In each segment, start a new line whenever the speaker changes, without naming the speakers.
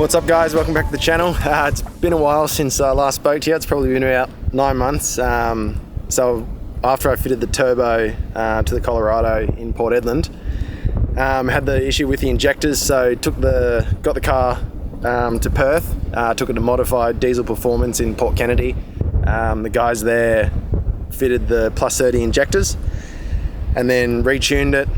What's up guys, welcome back to the channel. It's been a while since I last spoke to you. It's probably been about 9 months. So after I fitted the turbo to the Colorado in Port Edmund, had the issue with the injectors, so got the car to Perth, took it to Modified Diesel Performance in Port Kennedy. The guys there fitted the plus 30 injectors and then retuned it.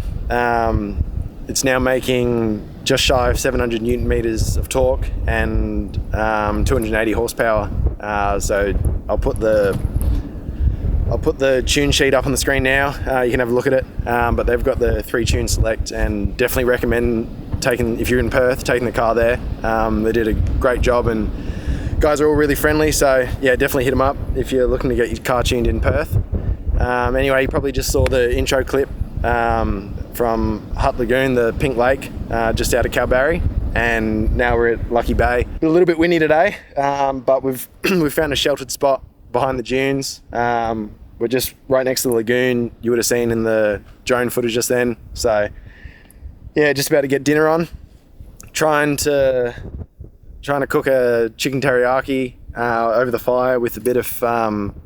It's now making just shy of 700 newton meters of torque and 280 horsepower. So I'll put the tune sheet up on the screen now. You can have a look at it. But they've got the 3-tune select, and definitely recommend if you're in Perth, taking the car there. They did a great job, and guys are all really friendly. So yeah, definitely hit them up if you're looking to get your car tuned in Perth. Anyway, you probably just saw the intro clip from Hutt Lagoon, the Pink Lake, just out of Kalbarri, and now we're at Lucky Bay. A little bit windy today, but we've found a sheltered spot behind the dunes. We're just right next to the lagoon. You would have seen in the drone footage just then. So yeah, just about to get dinner on. Trying to cook a chicken teriyaki over the fire with a bit of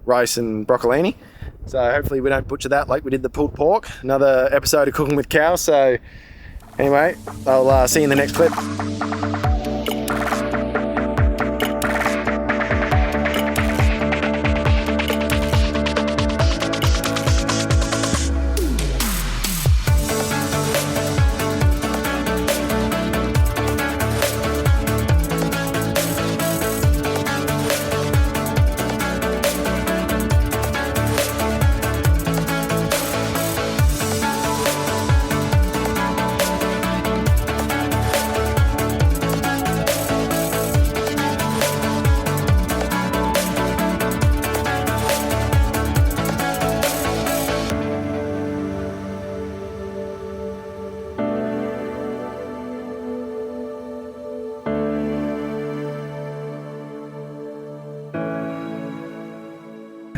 rice and broccolini. So hopefully we don't butcher that like we did the pulled pork. Another episode of Cooking with Cal. So anyway, I'll see you in the next clip.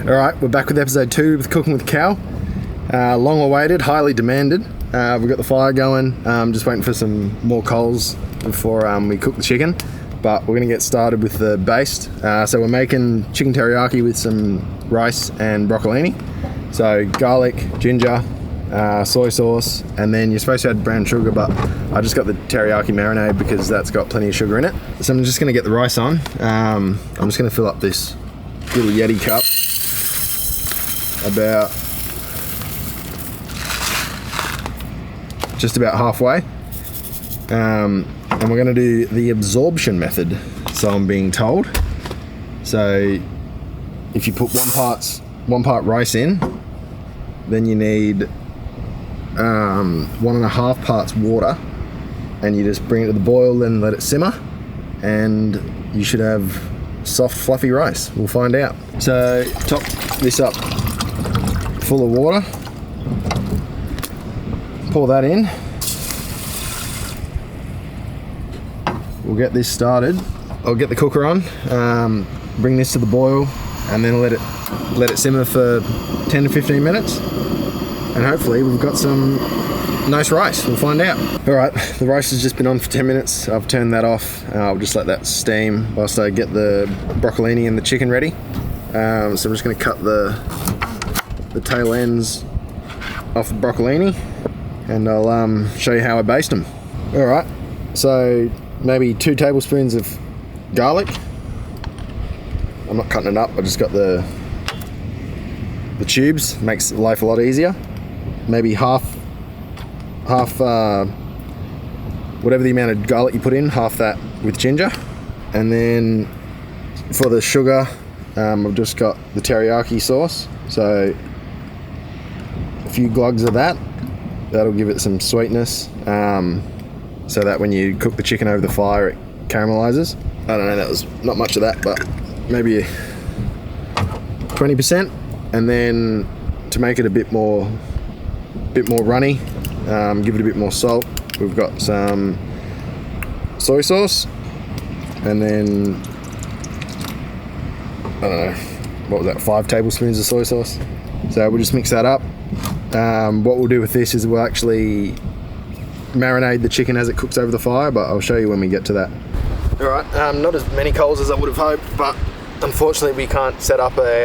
Alright, we're back with episode 2 with Cooking with Cal. Long awaited, highly demanded. We've got the fire going, just waiting for some more coals before we cook the chicken. But we're going to get started with the baste. So we're making chicken teriyaki with some rice and broccolini. So garlic, ginger, soy sauce, and then you're supposed to add brown sugar, but I just got the teriyaki marinade because that's got plenty of sugar in it. So I'm just going to get the rice on. I'm just going to fill up this little Yeti cup about just about halfway, and we're going to do the absorption method, so I'm being told. So if you put one part rice in, then you need 1.5 parts water, and you just bring it to the boil and let it simmer, and you should have soft fluffy rice. We'll find out. So top this up full of water, pour that in. We'll get this started. I'll get the cooker on, bring this to the boil, and then let it simmer for 10 to 15 minutes, and hopefully we've got some nice rice. We'll find out. Alright, the rice has just been on for 10 minutes. I've turned that off. I'll just let that steam whilst I get the broccolini and the chicken ready. So I'm just going to cut the tail ends off the broccolini, and I'll show you how I baste them. Alright, so maybe 2 tablespoons of garlic. I'm not cutting it up, I just got the tubes. Makes life a lot easier. Maybe half whatever the amount of garlic you put in, half that with ginger. And then for the sugar, I've just got the teriyaki sauce, so a few glugs of that'll give it some sweetness, so that when you cook the chicken over the fire it caramelizes. I don't know, that was not much of that, but maybe 20%. And then to make it a bit more runny, give it a bit more salt, we've got some soy sauce, and then I don't know, what was that, 5 tablespoons of soy sauce. So we'll just mix that up. What we'll do with this is we'll actually marinate the chicken as it cooks over the fire, but I'll show you when we get to that. Alright, not as many coals as I would have hoped, but unfortunately we can't set up a,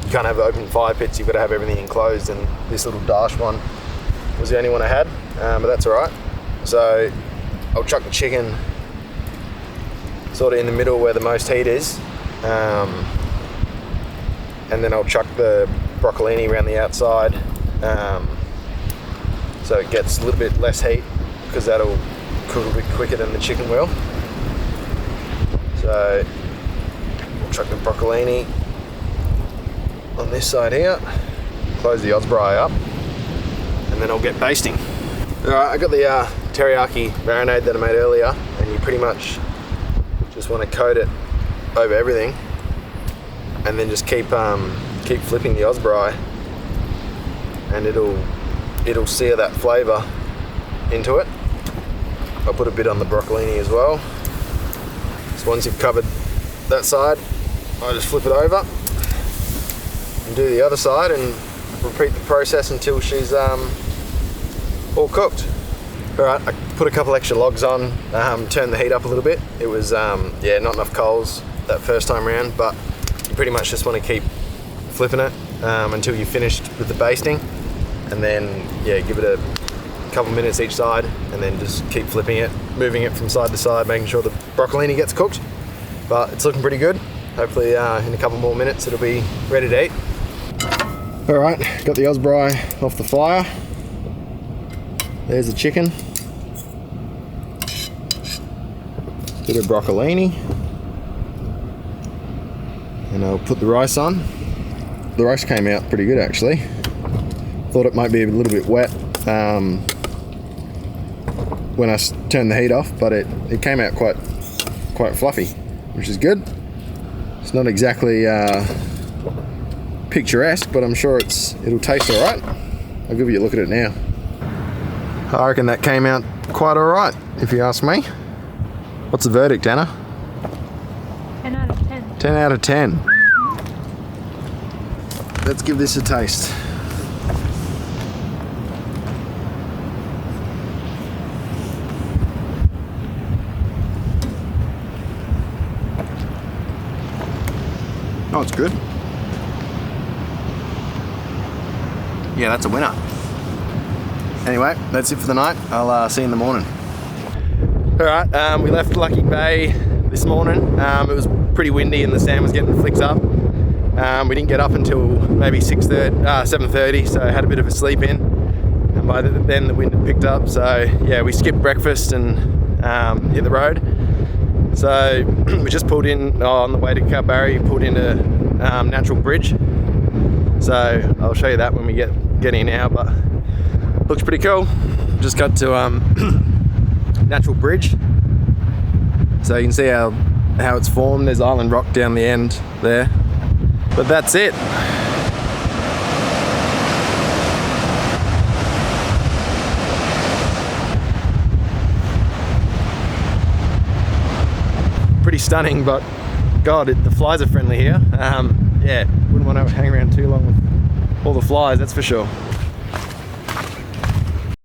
you can't have open fire pits, you've got to have everything enclosed, and this little dash one was the only one I had, but that's alright. So I'll chuck the chicken sort of in the middle where the most heat is, and then I'll chuck the broccolini around the outside, so it gets a little bit less heat, because that'll cook a bit quicker than the chicken will. So we'll chuck the broccolini on this side here, close the Osprey up, and then I'll get basting. Alright, I got the teriyaki marinade that I made earlier, and you pretty much just want to coat it over everything, and then just keep flipping the Osprey, and it'll sear that flavour into it. I'll put a bit on the broccolini as well. So once you've covered that side, I just flip it over and do the other side and repeat the process until she's all cooked. Alright, I put a couple extra logs on, turned the heat up a little bit. It was, not enough coals that first time around, but you pretty much just want to keep flipping it until you're finished with the basting, and then, give it a couple minutes each side, and then just keep flipping it, moving it from side to side, making sure the broccolini gets cooked. But it's looking pretty good. Hopefully in a couple more minutes it'll be ready to eat. Alright, got the Osprey off the fire. There's the chicken. Bit of broccolini. And I'll put the rice on. The rice came out pretty good actually. Thought it might be a little bit wet when I turned the heat off, but it came out quite fluffy, which is good. It's not exactly picturesque, but I'm sure it'll taste alright. I'll give you a look at it now. I reckon that came out quite alright, if you ask me. What's the verdict, Anna?
10 out of 10.
10 out of 10. Let's give this a taste. Oh, it's good. Yeah, that's a winner. Anyway, that's it for the night. I'll see you in the morning. Alright, we left Lucky Bay this morning. It was pretty windy and the sand was getting the flicks up. We didn't get up until maybe 7:30, so I had a bit of a sleep in. And by then the wind had picked up, so yeah, we skipped breakfast and hit the road. So we just pulled in on the way to Kalbarri, pulled into Natural Bridge. So I'll show you that when we get in now, but looks pretty cool. Just got to Natural Bridge. So you can see how it's formed. There's island rock down the end there. But that's it. Pretty stunning, but God, the flies are friendly here. Yeah, wouldn't want to hang around too long with all the flies, that's for sure.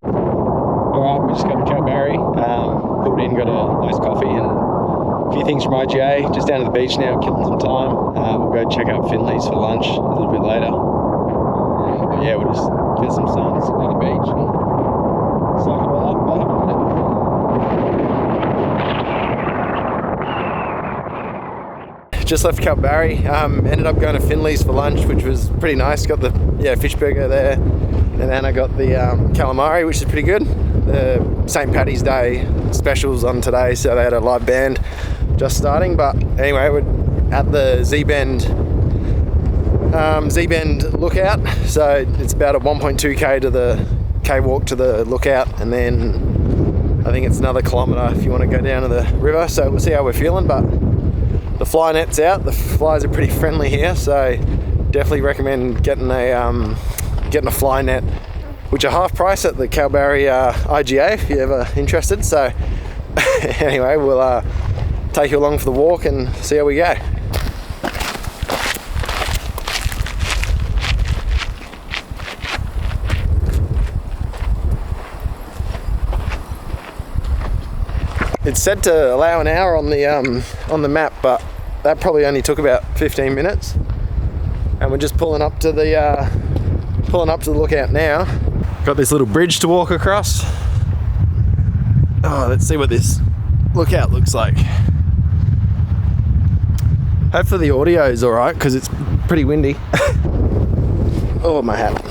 Alright, we just got to Kalbarri, pulled in, got a nice coffee and a few things from IGA, just down to the beach now, killing some time. We'll go check out Finley's for lunch a little bit later. But yeah, we'll just get some sun, sit on the beach and soak it all up by having a minute. Just left Kalbarri, ended up going to Finley's for lunch, which was pretty nice. Got the fish burger there, and then I got the calamari, which is pretty good. The St. Paddy's Day specials on today, so they had a live band just starting. But anyway, we're at the Z-Bend lookout, so it's about a 1.2k to the K-walk to the lookout, and then I think it's another kilometre if you want to go down to the river. So we'll see how we're feeling, but the fly net's out. The flies are pretty friendly here, so definitely recommend getting a fly net, which are half price at the Kalbarri IGA if you're ever interested. So anyway, we'll take you along for the walk and see how we go. It's said to allow an hour on the map, but that probably only took about 15 minutes. And we're just pulling up to the lookout now. Got this little bridge to walk across. Oh, let's see what this lookout looks like. Hopefully the audio is all right because it's pretty windy. Oh, my hat.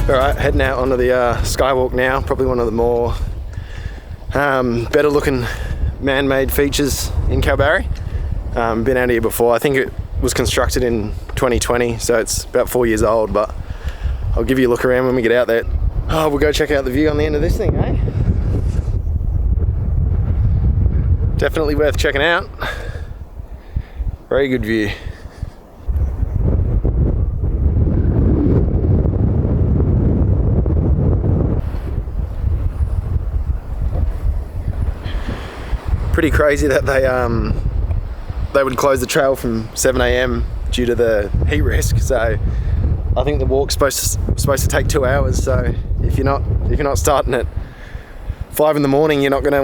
Alright, heading out onto the skywalk now, probably one of the more better looking man-made features in Kalbarri. Been out here before. I think it was constructed in 2020, so it's about 4 years old, but I'll give you a look around when we get out there. Oh, we'll go check out the view on the end of this thing, eh? Definitely worth checking out. Very good view. Pretty crazy that they would close the trail from 7 a.m. due to the heat risk. So I think the walk's supposed to take 2 hours. So if you're not starting at 5 in the morning, you're not going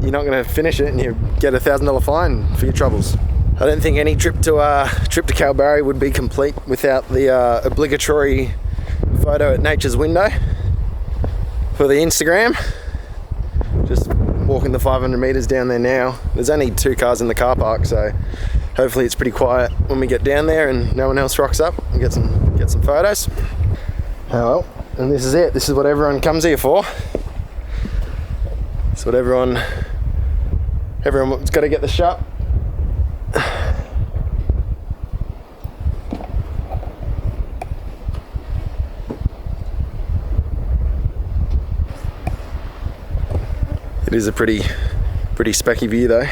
to finish it, and you get a $1,000 fine for your troubles. I don't think any trip to Kalbarri would be complete without the obligatory photo at nature's window for the Instagram. Just walking the 500 meters down there now. There's only 2 cars in the car park, so hopefully it's pretty quiet when we get down there and no one else rocks up and get some photos. Oh well, and this is it. This is what everyone comes here for. It's what everyone's got to get the shot. It is a pretty specky view though.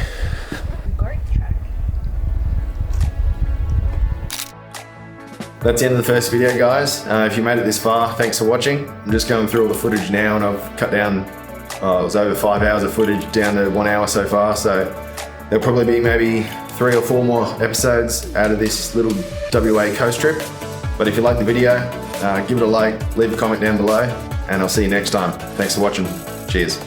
That's the end of the first video, guys. If you made it this far, thanks for watching. I'm just going through all the footage now, and I've cut down, it was over 5 hours of footage down to 1 hour so far, so there'll probably be maybe 3 or 4 more episodes out of this little WA coast trip. But if you like the video, give it a like, leave a comment down below, and I'll see you next time. Thanks for watching. Cheers.